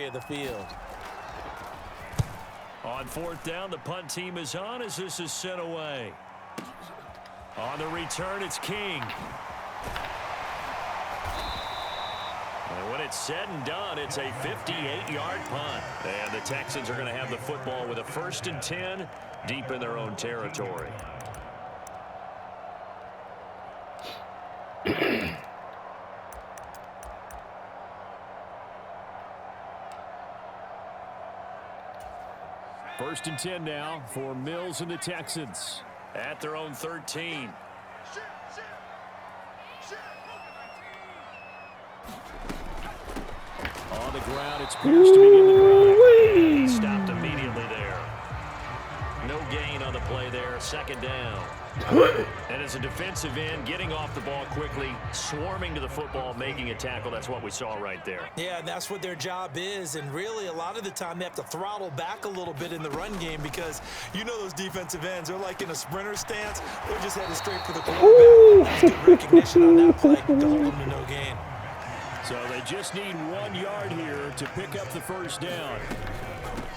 area of the field. On fourth down, the punt team is on as this is sent away. On the return, it's King. And when it's said and done, it's a 58-yard punt. And the Texans are going to have the football with a 1st and 10 deep in their own territory. First and 10 now for Mills and the Texans at their own 13. On the ground, it's Pierce to begin the drive. Stopped immediately there. No gain on the play there. 2nd down. And as a defensive end, getting off the ball quickly, swarming to the football, making a tackle. That's what we saw right there. Yeah, and that's what their job is. And really, a lot of the time, they have to throttle back a little bit in the run game because you know those defensive ends, they're like in a sprinter stance. They're just headed straight for the quarterback. That's good recognition on that play to hold them to no gain. So they just need 1 yard here to pick up the 1st down.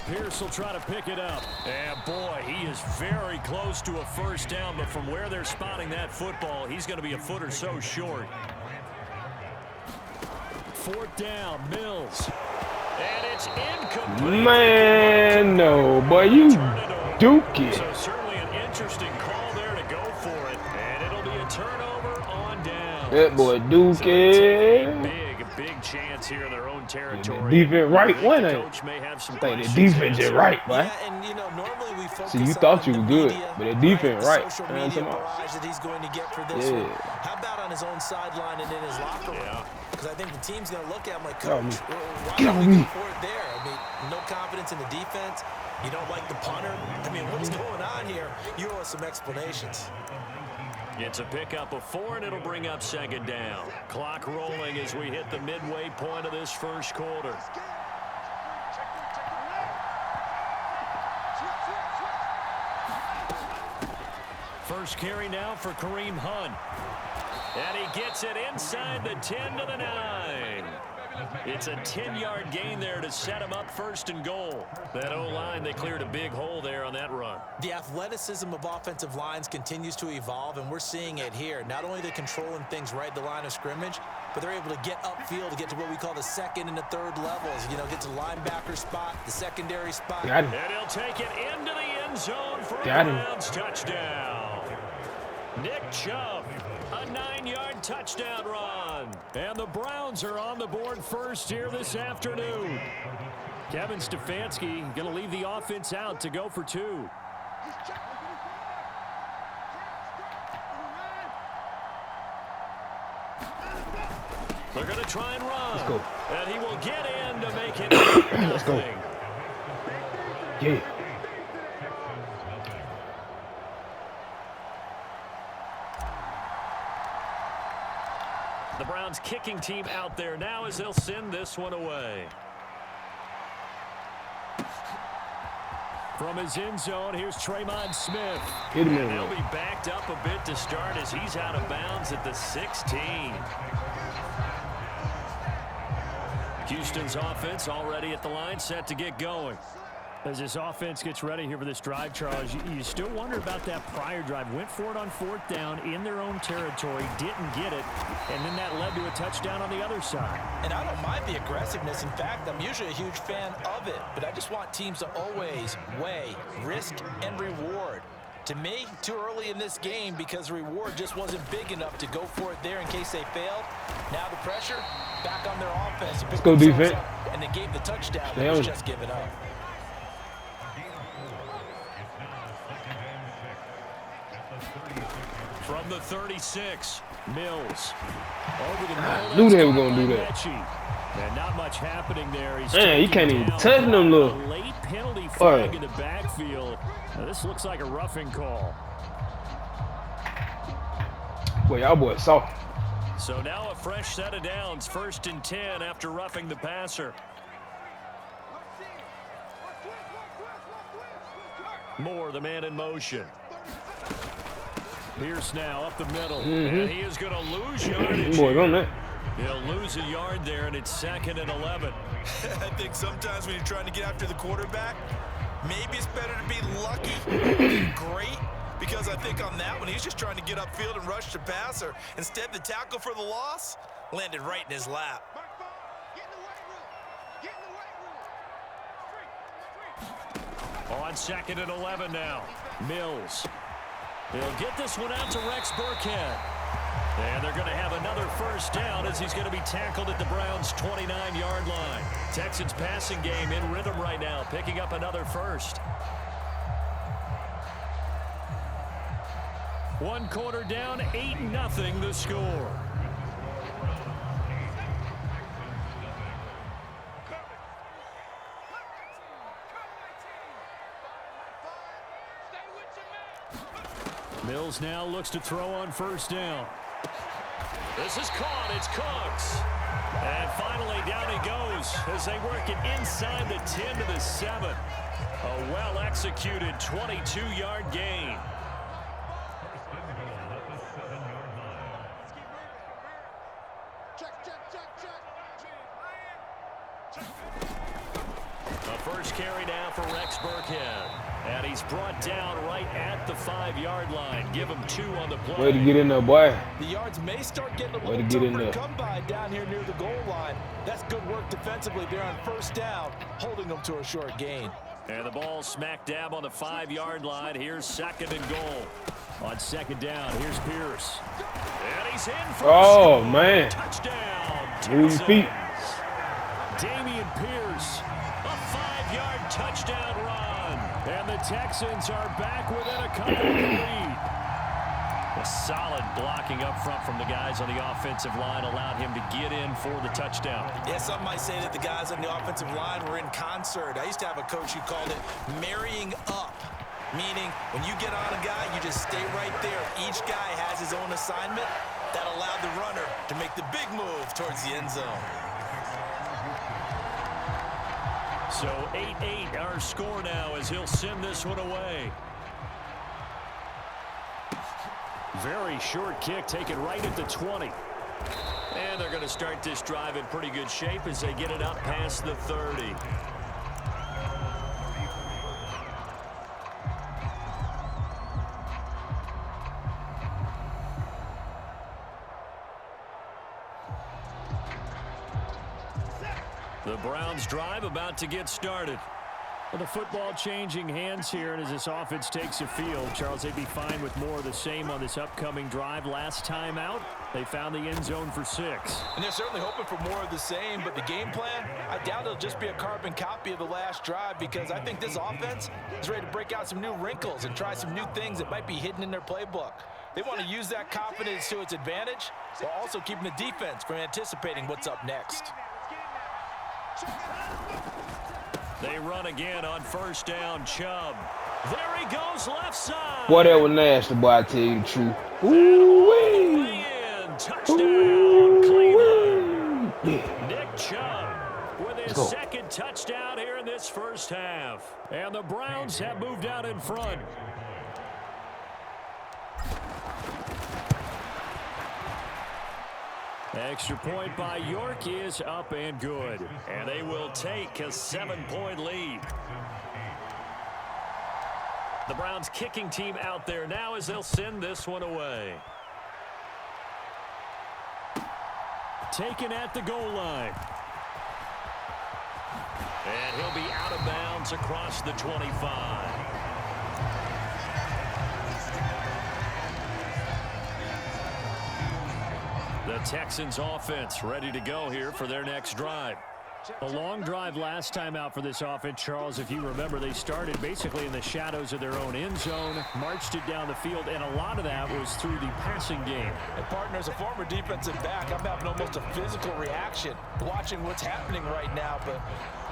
Pierce will try to pick it up. And, boy, he is very close to a 1st down, but from where they're spotting that football, he's going to be a foot or so short. 4th down, Mills. And it's incomplete. Man, no, boy, you dookie. So certainly an interesting call there to go for it. And it'll be a turnover on down. That boy dookie. Big chance here in their own territory. The defense right one. I think the defense is right, boy. Yeah, and you know, normally we focus See, you thought you on were the good, media, but the defense right. social media barrage that he's going to get for this one. How about on his own sideline and in his locker room? Because I think the team's going to look at him like, Coach, why don't we go for it there? I mean, no confidence in the defense. You don't like the punter. I mean, what's going on here? You owe us some explanations. It's a pickup of 4, and it'll bring up 2nd down. Clock rolling as we hit the midway point of this 1st quarter. First carry now for Kareem Hunt. And he gets it inside the 10 to the 9. It's a 10-yard gain there to set him up 1st and goal. That O-line, they cleared a big hole there on that run. The athleticism of offensive lines continues to evolve, and we're seeing it here. Not only are they controlling things right at the line of scrimmage, but they're able to get upfield to get to what we call the 2nd and the 3rd levels. You know, get to the linebacker spot, the secondary spot. Got him. And he'll take it into the end zone for a Browns touchdown. Nick Chubb, a 9-yard touchdown run. And the Browns are on the board first here this afternoon. Kevin Stefanski going to leave the offense out to go for 2. They're going to try and run. Let's go. And he will get in to make it Let's go. Yeah. The Browns kicking team out there now as they'll send this one away. From his end zone, here's Tremont Smith. Hit him And in. they'll be backed up a bit to start as he's out of bounds at the 16. Houston's offense already at the line, set to get going. As this offense gets ready here for this drive, Charles, you still wonder about that prior drive. Went for it on 4th down in their own territory, didn't get it, and then that led to a touchdown on the other side. And I don't mind the aggressiveness. In fact, I'm usually a huge fan of it, but I just want teams to always weigh risk and reward. To me, too early in this game because the reward just wasn't big enough to go for it there in case they failed. Now the pressure back on their offense. Let's go defense. And they gave the touchdown. They was just giving up. From the 36, Mills. Over the middle. Knew they were going to do that. And not much happening there. Man, you can't even touch them little. A late penalty flag in the backfield. Now, this looks like a roughing call. Boy, y'all boys soft. So now a fresh set of downs. 1st and 10 after roughing the passer. Moore, the man in motion. Pierce now up the middle. And he is going to lose yardage. Boy, on that. He'll lose a yard there, and it's 2nd and 11. I think sometimes when you're trying to get after the quarterback, maybe it's better to be lucky than great, because I think on that one, he's just trying to get upfield and rush the passer. Instead, the tackle for the loss landed right in his lap. On 2nd and 11 now. Mills. He'll get this one out to Rex Burkhead. And they're going to have another first down as he's going to be tackled at the Browns' 29-yard line. Texans passing game in rhythm right now, picking up another first. 1 quarter down, 8-0 the score. Mills now looks to throw on first down. This is caught. It's Cooks. And finally down he goes as they work it inside the 10 to the 7. A well-executed 22-yard gain. A first carry now for Rex Burkhead. And he's brought down right at the 5-yard line. Give him 2 on the play. Way to get in there, boy. The yards may start getting a little tougher to come by down here near the goal line. That's good work defensively there on first down, holding them to a short gain. And the ball smack dab on the 5-yard line. Here's 2nd and goal. On 2nd down, here's Pierce. And he's in for oh, man. Touchdown. Move your feet. Dameon Pierce, a 5-yard touchdown run. And the Texans are back within a couple of the lead. A solid blocking up front from the guys on the offensive line allowed him to get in for the touchdown. Yeah, some might say that the guys on the offensive line were in concert. I used to have a coach who called it marrying up, meaning when you get on a guy, you just stay right there. Each guy has his own assignment that allowed the runner to make the big move towards the end zone. So 8-8 our score now as he'll send this one away. Very short kick taken right at the 20. And they're going to start this drive in pretty good shape as they get it up past the 30. The Browns drive about to get started. Well, the football changing hands here, and as this offense takes the field, Charles, they'd be fine with more of the same on this upcoming drive. Last time out, they found the end zone for 6. And they're certainly hoping for more of the same, but the game plan, I doubt it'll just be a carbon copy of the last drive, because I think this offense is ready to break out some new wrinkles and try some new things that might be hidden in their playbook. They want to use that confidence to its advantage, while also keeping the defense from anticipating what's up next. They run again on first down. Chubb. There he goes, left side. Boy, that was nasty, boy, I tell you the truth. Ooh-wee. Touchdown, Cleveland. Nick Chubb with his 2nd touchdown here in this first half. And the Browns have moved out in front. Extra point by York is up and good. And they will take a 7-point lead. The Browns kicking team out there now as they'll send this one away. Taken at the goal line. And he'll be out of bounds across the 25. The Texans offense ready to go here for their next drive. A long drive last time out for this offense, Charles. If you remember, they started basically in the shadows of their own end zone, marched it down the field, and a lot of that was through the passing game. And partner, as a former defensive back, I'm having almost a physical reaction watching what's happening right now. But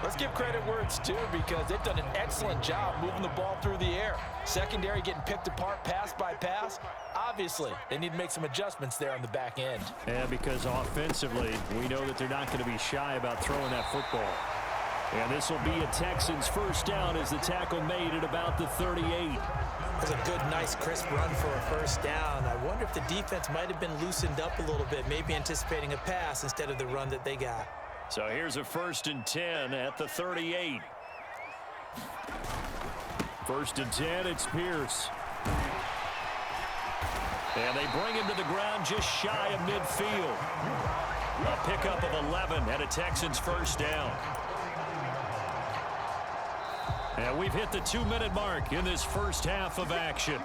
let's give credit where it's due, because they've done an excellent job moving the ball through the air. Secondary getting picked apart pass by pass. Obviously, they need to make some adjustments there on the back end. And because offensively, we know that they're not going to be shy about throwing that football. And this will be a Texans first down as the tackle made at about the 38. That's a good, nice, crisp run for a first down. I wonder if the defense might have been loosened up a little bit, maybe anticipating a pass instead of the run that they got. So here's a 1st and 10 at the 38. 1st and 10, it's Pierce. And they bring him to the ground just shy of midfield. A pickup of 11 and a Texans 1st down. And we've hit the 2-minute mark in this first half of action.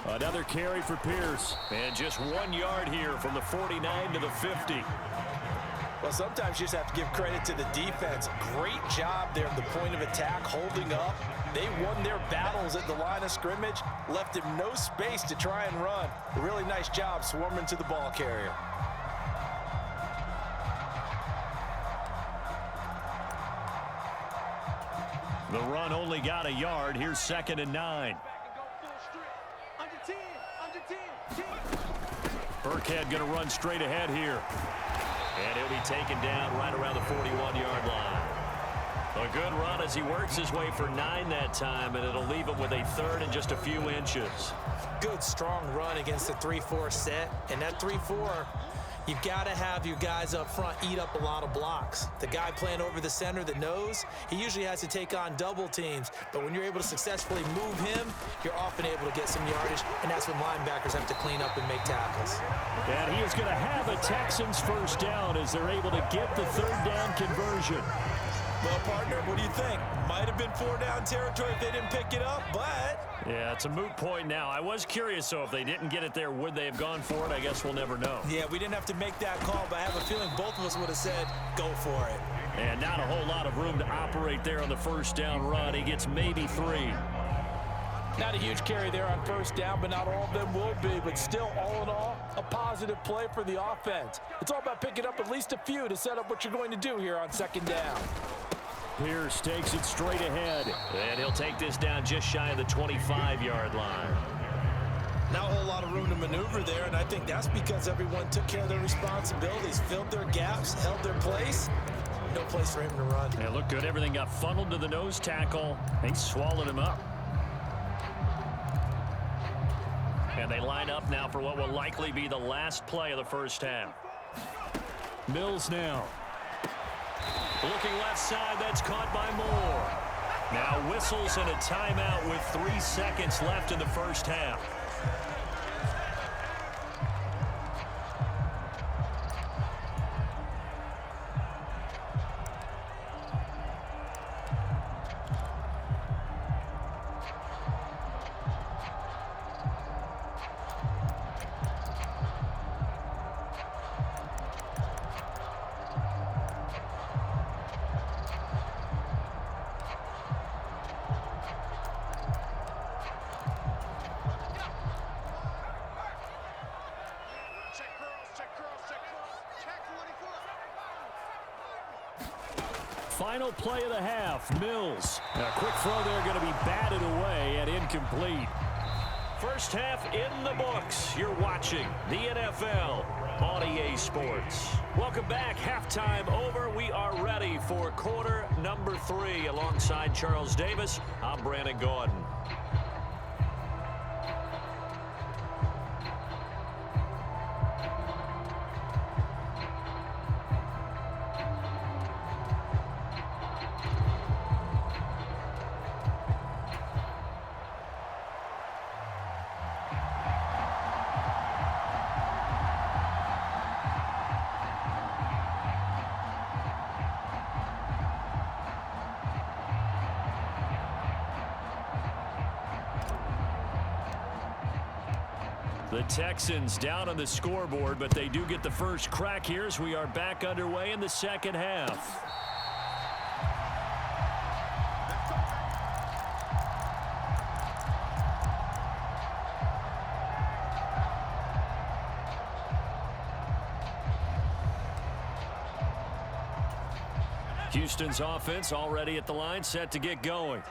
Another carry for Pierce. And just 1 yard here from the 49 to the 50. Well, sometimes you just have to give credit to the defense. Great job there at the point of attack, holding up. They won their battles at the line of scrimmage, left him no space to try and run. A really nice job swarming to the ball carrier. The run only got a yard. Here's 2nd and 9. Burkhead going to run straight ahead here. And he'll be taken down right around the 41-yard line. A good run as he works his way for 9 that time, and it'll leave him with a 3rd and just a few inches. Good, strong run against the 3-4 set. And that 3-4, you've got to have your guys up front eat up a lot of blocks. The guy playing over the center, the nose, he usually has to take on double teams. But when you're able to successfully move him, you're often able to get some yardage, and that's when linebackers have to clean up and make tackles. And he is going to have a Texans 1st down as they're able to get the 3rd down conversion. Well, partner, what do you think? Might have been 4-down territory if they didn't pick it up, but... Yeah, it's a moot point now. I was curious, so if they didn't get it there, would they have gone for it? I guess we'll never know. Yeah, we didn't have to make that call, but I have a feeling both of us would have said, go for it. And not a whole lot of room to operate there on the 1st down run. He gets maybe 3. Not a huge carry there on 1st down, but not all of them will be. But still, all in all, a positive play for the offense. It's all about picking up at least a few to set up what you're going to do here on 2nd down. Pierce takes it straight ahead. And he'll take this down just shy of the 25-yard line. Not a whole lot of room to maneuver there, and I think that's because everyone took care of their responsibilities, filled their gaps, held their place. No place for him to run. It looked good. Everything got funneled to the nose tackle. They swallowed him up. And they line up now for what will likely be the last play of the first half. Mills now. Looking left side, that's caught by Moore. Now whistles and a timeout with 3 seconds left in the first half. Final play of the half, Mills. A quick throw there going to be batted away and incomplete. First half in the books. You're watching the NFL on EA Sports. Welcome back. Halftime over. We are ready for quarter number 3. Alongside Charles Davis, I'm Brandon Gordon. The Texans down on the scoreboard, but they do get the first crack here as we are back underway in the second half. Houston's offense already at the line, set to get going.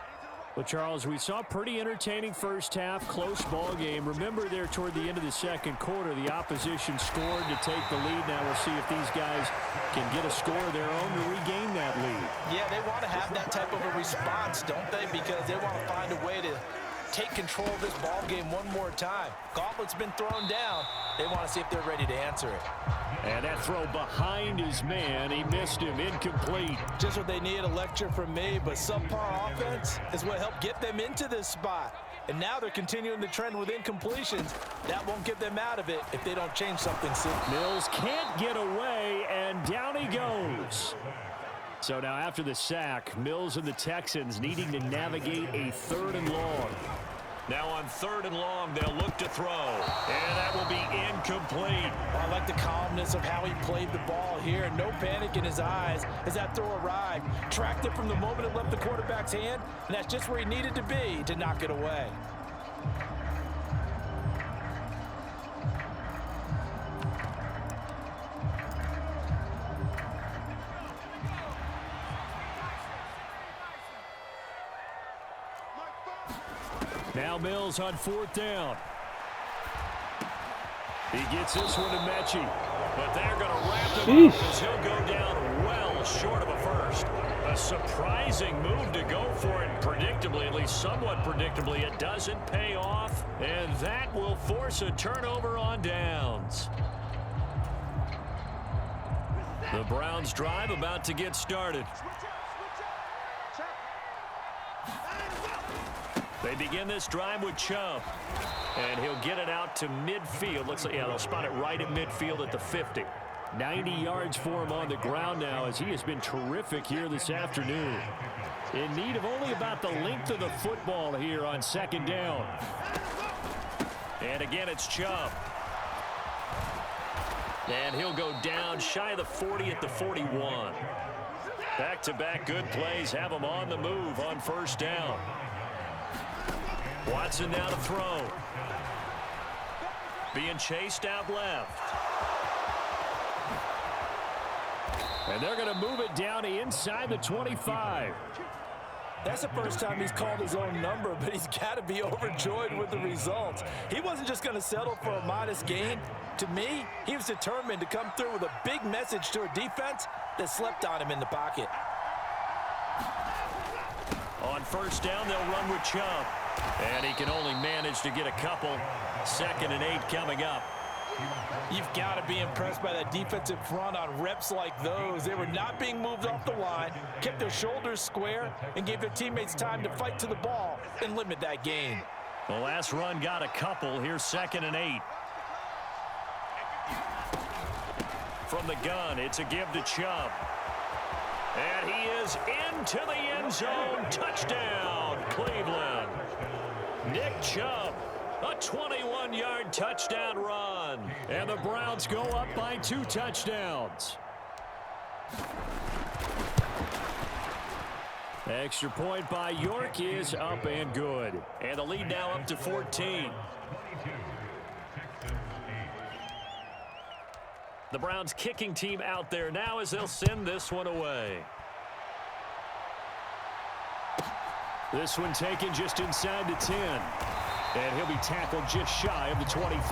Well, Charles, we saw a pretty entertaining first half, close ball game. Remember there toward the end of the second quarter, the opposition scored to take the lead. Now we'll see if these guys can get a score of their own to regain that lead. Yeah, they want to have that type of a response, don't they? Because they want to find a way to take control of this ball game one more time. Gauntlet's been thrown down. They want to see if they're ready to answer it. And that throw behind his man, he missed him, incomplete. Just what they needed, a lecture from me, but subpar offense is what helped get them into this spot. And now they're continuing the trend with incompletions. That won't get them out of it if they don't change something soon. Mills can't get away, and down he goes. So now after the sack, Mills and the Texans needing to navigate a 3rd and long. Now on 3rd and long, they'll look to throw. And that will be incomplete. I like the calmness of how he played the ball here. No panic in his eyes as that throw arrived. Tracked it from the moment it left the quarterback's hand, and that's just where he needed to be to knock it away. Now Mills on 4th down. He gets this one to Mechie, but they're going to wrap him up as he'll go down well short of a first. A surprising move to go for it predictably, at least somewhat predictably. It doesn't pay off, and that will force a turnover on downs. The Browns drive about to get started. They begin this drive with Chubb, and he'll get it out to midfield. Looks like, yeah, they'll spot it right at midfield at the 50. 90 yards for him on the ground now as he has been terrific here this afternoon. In need of only about the length of the football here on 2nd down. And again, it's Chubb. And he'll go down shy of the 40 at the 41. Back-to-back good plays have him on the move on 1st down. Watson now to throw. Being chased out left. And they're going to move it down inside the 25. That's the first time he's called his own number, but he's got to be overjoyed with the results. He wasn't just going to settle for a modest gain. To me, he was determined to come through with a big message to a defense that slept on him in the pocket. On 1st down, they'll run with Chubb. And he can only manage to get a couple. 2nd and 8 coming up. You've got to be impressed by that defensive front on reps like those. They were not being moved off the line, kept their shoulders square, and gave their teammates time to fight to the ball and limit that gain. The last run got a couple. Here's 2nd and 8. From the gun, it's a give to Chubb. And he is into the end zone. Touchdown, Cleveland. Nick Chubb, a 21-yard touchdown run. And the Browns go up by 2 touchdowns. Extra point by York is up and good. And the lead now up to 14. The Browns kicking team out there now as they'll send this one away. This one taken just inside the 10. And he'll be tackled just shy of the 25.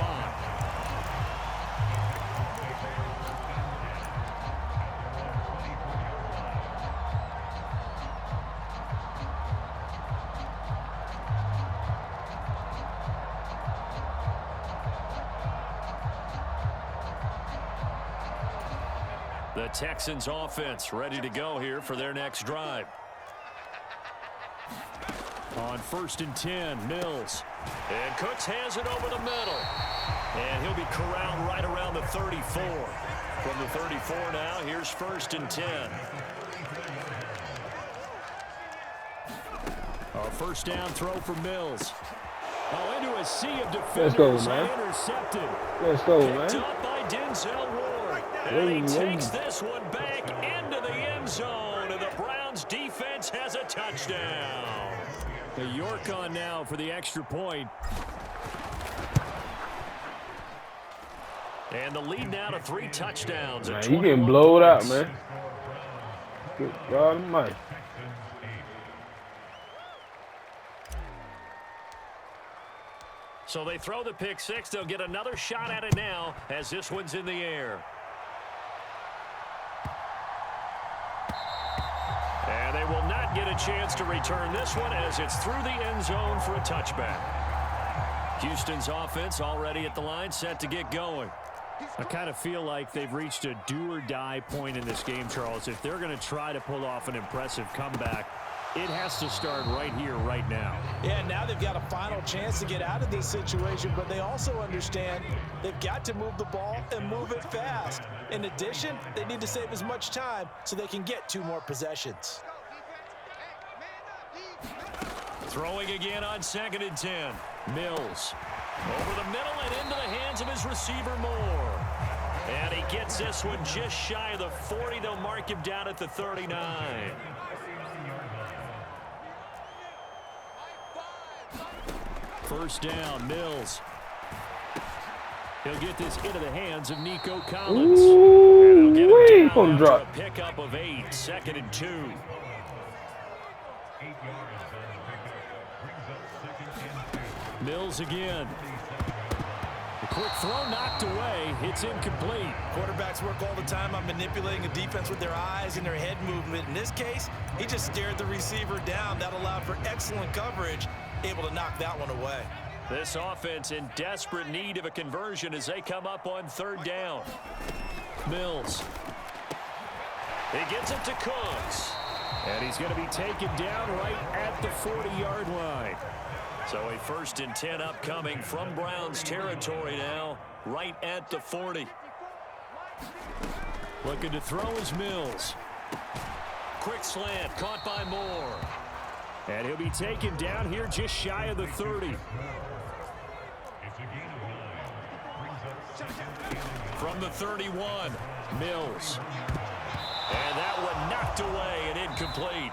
The Texans offense ready to go here for their next drive. On 1st and 10, Mills. And Cooks has it over the middle. And he'll be corralled right around the 34. From the 34 now, here's 1st and 10. A 1st down throw for Mills. Oh, into a sea of defenders. Let's go, man. Intercepted. Let's go, Picked man. up by Denzel Ward. And he takes this one back into the end zone. And the Browns defense has a touchdown. The York on now for the extra point. And the lead now to 3 touchdowns. Man, you getting blowed out, man. Good God Almighty. So they throw the pick six. They'll get another shot at it now as this one's in the air. And they will not get a chance to return this one as it's through the end zone for a touchback. Houston's offense already at the line, set to get going. I kind of feel like they've reached a do-or-die point in this game, Charles. If they're going to try to pull off an impressive comeback, it has to start right here, right now. Yeah, now they've got a final chance to get out of this situation, but they also understand they've got to move the ball and move it fast. In addition, they need to save as much time so they can get 2 more possessions. Throwing again on 2nd and 10. Mills over the middle and into the hands of his receiver Moore. And he gets this one just shy of the 40. They'll mark him down at the 39. First down, Mills. He'll get this into the hands of Nico Collins. And they'll get him down after a pickup of 8. 2nd and 2. Mills again. The quick throw knocked away. It's incomplete. Quarterbacks work all the time on manipulating a defense with their eyes and their head movement. In this case, he just stared the receiver down. That allowed for excellent coverage, able to knock that one away. This offense in desperate need of a conversion as they come up on 3rd down. Mills. He gets it to Cooks. And he's going to be taken down right at the 40-yard line. So a 1st and 10 upcoming from Browns territory now, right at the 40. Looking to throw is Mills. Quick slant, caught by Moore. And he'll be taken down here just shy of the 30. From the 31, Mills. And that one knocked away and incomplete.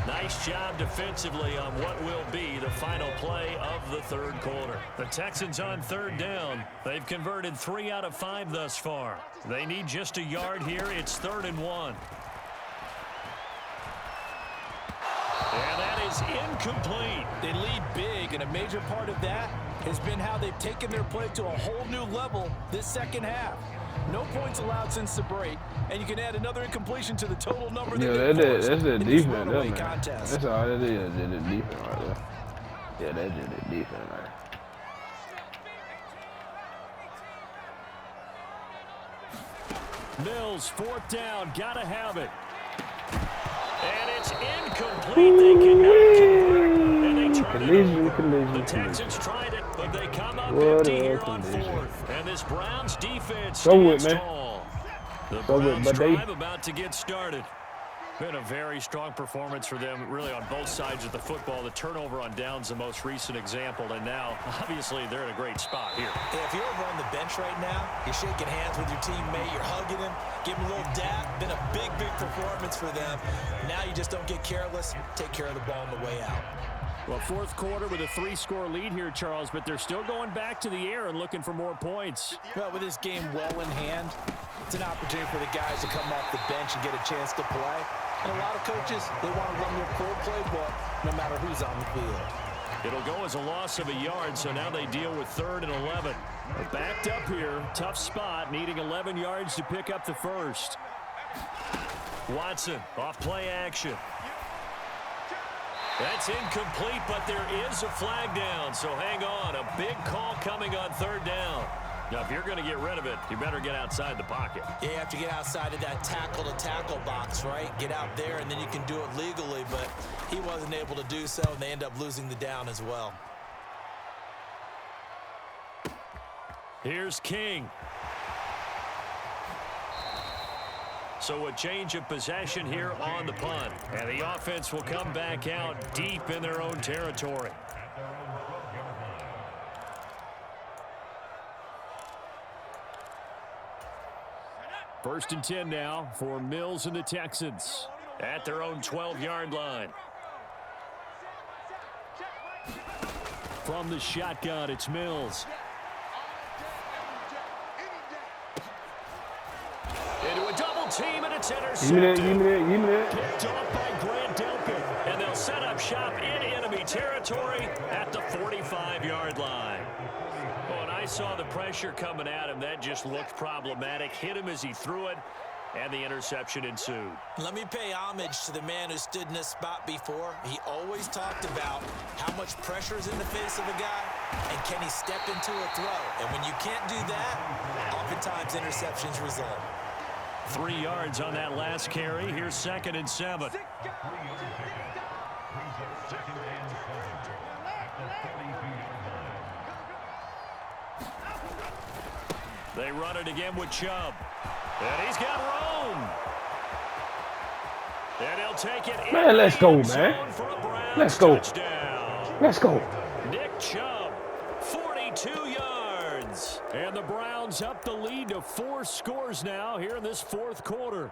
Nice job defensively on what will be the final play of the 3rd quarter. The Texans on 3rd down. They've converted 3 out of 5 thus far. They need just a yard here. It's 3rd and 1. And that is incomplete. They lead big, and a major part of that has been how they've taken their play to a whole new level this second half. No points allowed since the break, and you can add another incompletion to the total number. Yeah, that's the defense, man. That's all it is. That's the defense right there. Yeah, that's just the defense right there. Mills, 4th down, gotta have it. And it's incomplete. They cannot convert, and they turn it over. The Texans tried it, but they come up empty here on 4th. And this Browns defense stands tall. The Browns drive about to get started. Been a very strong performance for them, really, on both sides of the football. The turnover on downs, the most recent example, and now, obviously, they're in a great spot here. Yeah, if you're over on the bench right now, you're shaking hands with your teammate, you're hugging him, giving him a little dap. Been a big, big performance for them. Now you just don't get careless. Take care of the ball on the way out. Well, 4th quarter with a 3-score lead here, Charles, but they're still going back to the air and looking for more points. Well, with this game well in hand, it's an opportunity for the guys to come off the bench and get a chance to play. And a lot of coaches, they want to run their full playbook no matter who's on the field. It'll go as a loss of a yard, so now they deal with 3rd and 11. They're backed up here, tough spot, needing 11 yards to pick up the 1st. Watson, off play action. That's incomplete, but there is a flag down, so hang on. A big call coming on 3rd down. Now, if you're going to get rid of it, you better get outside the pocket. Yeah, you have to get outside of that tackle-to-tackle box, right? Get out there, and then you can do it legally, but he wasn't able to do so, and they end up losing the down as well. Here's King. So a change of possession here on the punt. And the offense will come back out deep in their own territory. First and 10 now for Mills and the Texans at their own 12-yard line. From the shotgun, it's Mills. Into a double team, and it's intercepted. Give me that. Picked off by Grant Delpit, and they'll set up shop in enemy territory at the 45-yard line. When I saw the pressure coming at him, that just looked problematic. Hit him as he threw it, and the interception ensued. Let me pay homage to the man who stood in this spot before. He always talked about how much pressure is in the face of a guy, and can he step into a throw. And when you can't do that, oftentimes interceptions result. 3 yards on that last carry. Here's 2nd and 7. They run it again with Chubb. And he's got room. And he'll take it. Man, let's go, man. Let's go. Touchdown. Let's go. Nick Chubb, 42 yards. And the Browns up the lead to 4 scores now here in this 4th quarter.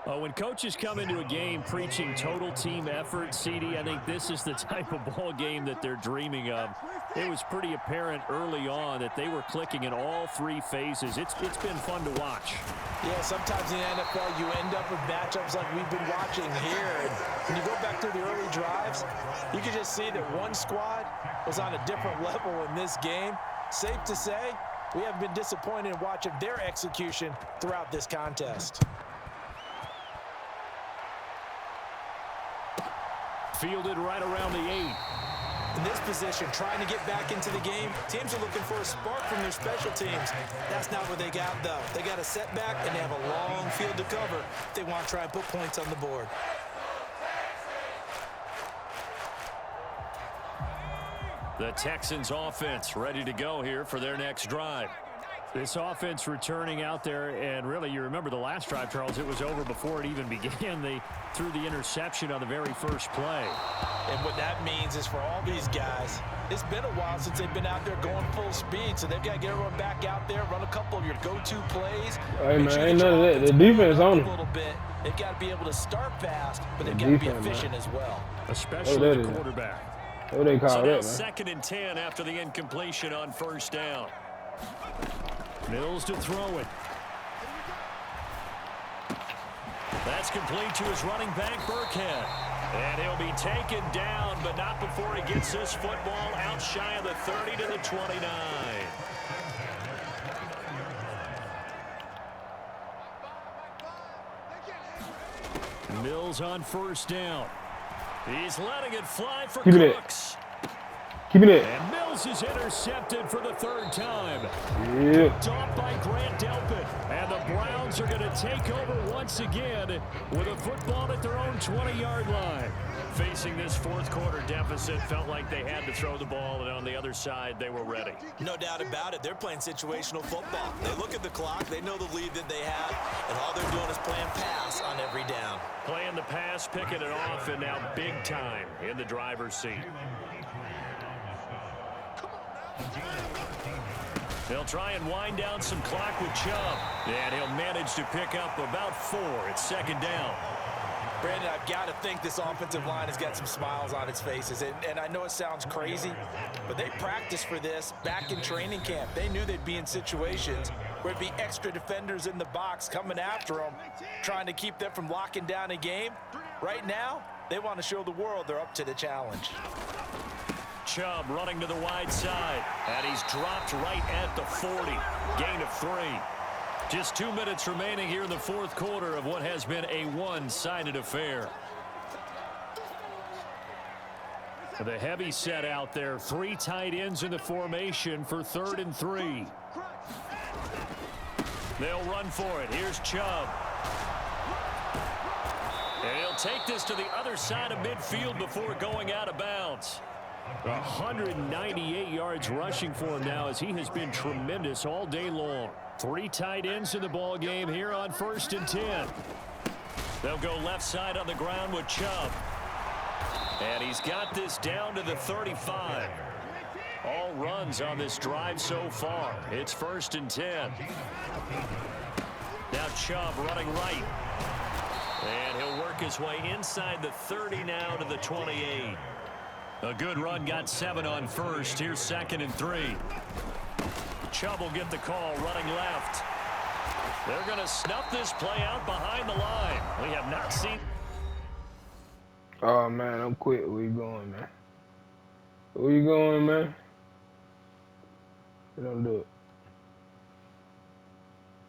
When coaches come into a game preaching total team effort, CD, I think this is the type of ball game that they're dreaming of. It was pretty apparent early on that they were clicking in all 3 phases. It's been fun to watch. Yeah, sometimes in the NFL you end up with matchups like we've been watching here. And when you go back through the early drives, you can just see that one squad was on a different level in this game. Safe to say, we have been disappointed in watching their execution throughout this contest. Fielded right around the 8. In this position, trying to get back into the game, teams are looking for a spark from their special teams. That's not what they got, though. They got a setback, and they have a long field to cover if they want to try and put points on the board. The Texans offense ready to go here for their next drive. This offense returning out there, and really, you remember the last drive, Charles, it was over before it even began. They threw the interception on the very first play. And what that means is for all these guys, it's been a while since they've been out there going full speed, so they've got to get everyone back out there, run a couple of your go-to plays. Hey, man, ain't none of that. The defense on a little bit. They've got to be able to start fast, but they've got to be efficient as well. Especially the quarterback. What they call so that, now 2nd and 10 after the incompletion on 1st down. Mills to throw it. That's complete to his running back, Burkhead. And he'll be taken down, but not before he gets this football out shy of the 30 to the 29. Mills on 1st down. He's letting it fly for Cooks. Keep it in. And Mills is intercepted for the 3rd time. Yeah. Picked off by Grant Delpit. And the Browns are going to take over once again with a football at their own 20-yard line. Facing this 4th quarter deficit, felt like they had to throw the ball, and on the other side, they were ready. No doubt about it. They're playing situational football. They look at the clock. They know the lead that they have, and all they're doing is playing pass on every down. Playing the pass, picking it off, and now big time in the driver's seat. They'll try and wind down some clock with Chubb. And he'll manage to pick up about 4. It's 2nd down. Brandon, I've got to think this offensive line has got some smiles on its faces. And I know it sounds crazy, but they practiced for this back in training camp. They knew they'd be in situations where it'd be extra defenders in the box coming after them, trying to keep them from locking down a game. Right now, they want to show the world they're up to the challenge. Chubb running to the wide side, and he's dropped right at the 40. Gain of 3. Just 2 minutes remaining here in the 4th quarter of what has been a one-sided affair. The heavy set out there. 3 tight ends in the formation for 3rd and 3. They'll run for it. Here's Chubb. And he'll take this to the other side of midfield before going out of bounds. 198 yards rushing for him now as he has been tremendous all day long. 3 tight ends in the ball game here on 1st and 10. They'll go left side on the ground with Chubb. And he's got this down to the 35. All runs on this drive so far. It's 1st and 10. Now Chubb running right. And he'll work his way inside the 30 now to the 28. A good run, got 7 on 1st. Here's 2nd and 3. Chubb will get the call running left. They're going to snuff this play out behind the line. We have not seen. Oh, man, I'm quit. Where you going, man? Where you going, man? Don't do it.